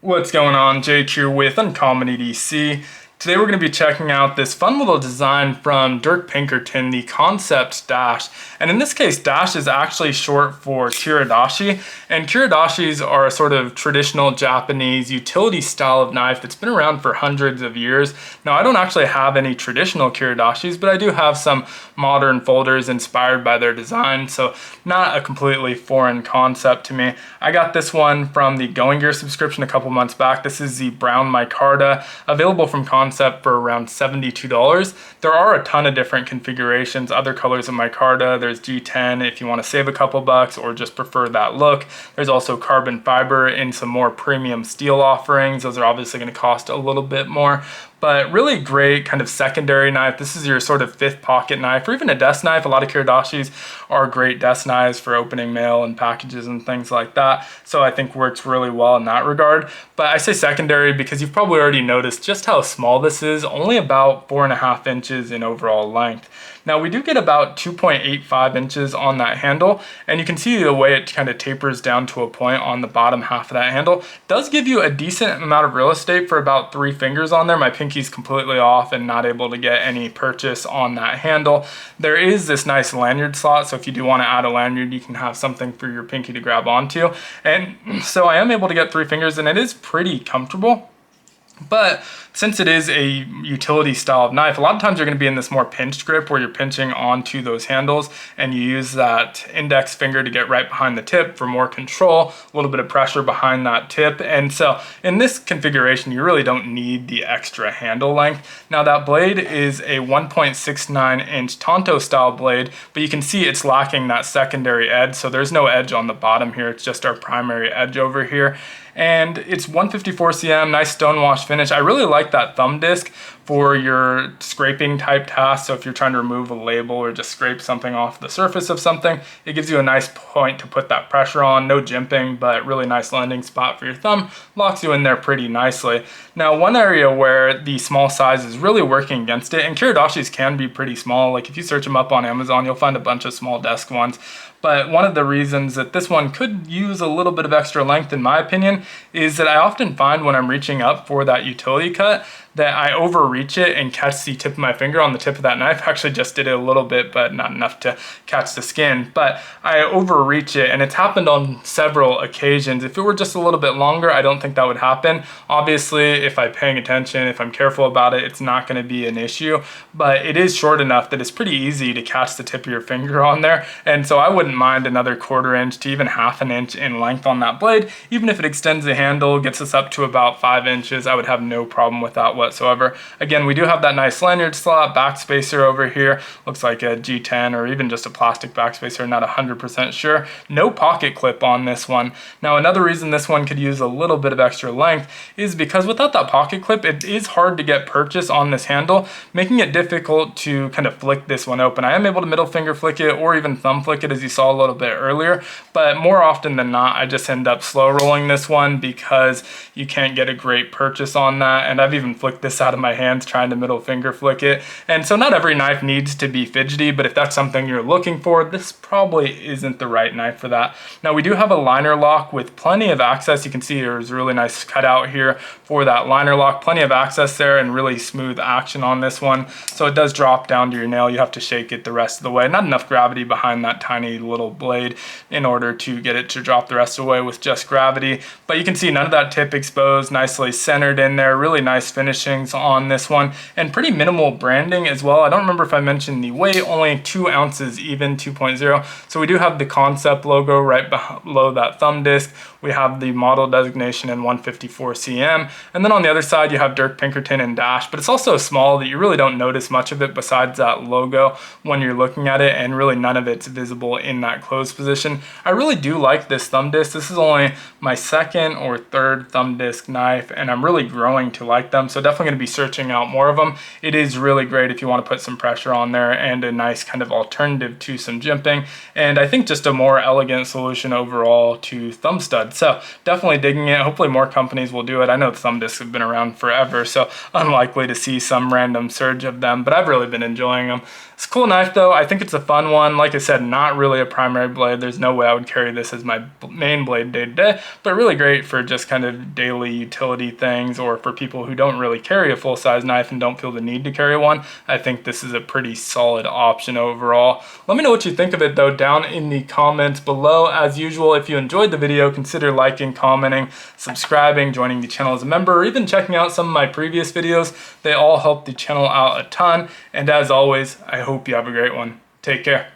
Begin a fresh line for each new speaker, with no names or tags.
What's going on? Jake here with Uncommon EDC. Today we're going to be checking out this fun little design from Dirk Pinkerton, the Kansept Dash. And in this case, Dash is actually short for Kiridashi. And Kiridashis are a sort of traditional Japanese utility style of knife that's been around for hundreds of years. Now, I don't actually have any traditional Kiridashis, but I do have some modern folders inspired by their design. So not a completely foreign concept to me. I got this one from the Going Gear subscription a couple months back. This is the brown micarta, available from Kansept for around $72. There are a ton of different configurations, other colors of micarta. There's G10 if you want to save a couple bucks or just prefer that look. There's also carbon fiber in some more premium steel offerings. Those are obviously going to cost a little bit more. But really great kind of secondary knife. This is your sort of fifth pocket knife or even a desk knife. A lot of Kiridashis are great desk knives for opening mail and packages and things like that. So I think works really well in that regard. But I say secondary because you've probably already noticed just how small this is, only about 4.5 inches in overall length. Now we do get about 2.85 inches on that handle, and you can see the way it kind of tapers down to a point on the bottom half of that handle. It does give you a decent amount of real estate for about 3 fingers on there. My pinky's completely off and not able to get any purchase on that handle. There is this nice lanyard slot, so if you do want to add a lanyard, you can have something for your pinky to grab onto. And so I am able to get 3 fingers, and it is pretty comfortable. But since it is a utility style of knife, a lot of times you're going to be in this more pinched grip where you're pinching onto those handles and you use that index finger to get right behind the tip for more control, a little bit of pressure behind that tip. And so in this configuration, you really don't need the extra handle length. Now that blade is a 1.69 inch Tanto style blade, but you can see it's lacking that secondary edge. So there's no edge on the bottom here. It's just our primary edge over here. And it's 154 cm, nice stonewash finish. I really like that thumb disc for your scraping type tasks. So if you're trying to remove a label or just scrape something off the surface of something, it gives you a nice point to put that pressure on. No jimping, but really nice landing spot for your thumb. Locks you in there pretty nicely. Now, one area where the small size is really working against it, and Kiridashis can be pretty small. Like if you search them up on Amazon, you'll find a bunch of small desk ones. But one of the reasons that this one could use a little bit of extra length, in my opinion, is that I often find when I'm reaching up for that utility cut that I overreach it and catch the tip of my finger on the tip of that knife. I actually just did it a little bit, but not enough to catch the skin. But I overreach it, and it's happened on several occasions. If it were just a little bit longer, I don't think that would happen. Obviously, if I'm paying attention, if I'm careful about it, it's not going to be an issue. But it is short enough that it's pretty easy to catch the tip of your finger on there. And so I wouldn't mind another 1/4 inch to even 1/2 inch in length on that blade. Even if it extends the handle, gets us up to about 5 inches, I would have no problem with that whatsoever. Again, we do have that nice lanyard slot, backspacer over here. Looks like a G10 or even just a plastic backspacer, not 100% sure. No pocket clip on this one. Now, another reason this one could use a little bit of extra length is because without that pocket clip, it is hard to get purchase on this handle, making it difficult to kind of flick this one open. I am able to middle finger flick it or even thumb flick it, as you saw a little bit earlier, but more often than not, I just end up slow rolling this one because you can't get a great purchase on that. And I've even flicked this out of my hands trying to middle finger flick it. And so not every knife needs to be fidgety, but if that's something you're looking for, this probably isn't the right knife for that. Now we do have a liner lock with plenty of access. You can see there's a really nice cutout here for that liner lock. Plenty of access there and really smooth action on this one. So it does drop down to your nail. You have to shake it the rest of the way. Not enough gravity behind that tiny little blade in order to get it to drop the rest of the way with just gravity. But you can see none of that tip exposed, nicely centered in there. Really nice finishings on this one and pretty minimal branding as well. I don't remember if I mentioned the weight, only 2 ounces even, 2.0. So we do have the Kansept logo right below that thumb disc. We have the model designation in 154 cm. And then on the other side, you have Dirk Pinkerton and Dash, but it's also small that you really don't notice much of it besides that logo when you're looking at it, and really none of it's visible in that closed position. I really do like this thumb disc. This is only my 2nd or 3rd thumb disc knife, and I'm really growing to like them. So definitely definitely going to be searching out more of them. It is really great if you want to put some pressure on there, and a nice kind of alternative to some jimping, and I think just a more elegant solution overall to thumb stud. So definitely digging it. Hopefully more companies will do it. I know thumb discs have been around forever, so unlikely to see some random surge of them, but I've really been enjoying them. It's a cool knife though. I think it's a fun one. Like I said, not really a primary blade. There's no way I would carry this as my main blade day to day, but really great for just kind of daily utility things, or for people who don't really carry a full-size knife and don't feel the need to carry one. I think this is a pretty solid option overall. Let me know what you think of it though down in the comments below. As usual, if you enjoyed the video, consider liking, commenting, subscribing, joining the channel as a member, or even checking out some of my previous videos. They all help the channel out a ton. And as always, I hope you have a great one. Take care.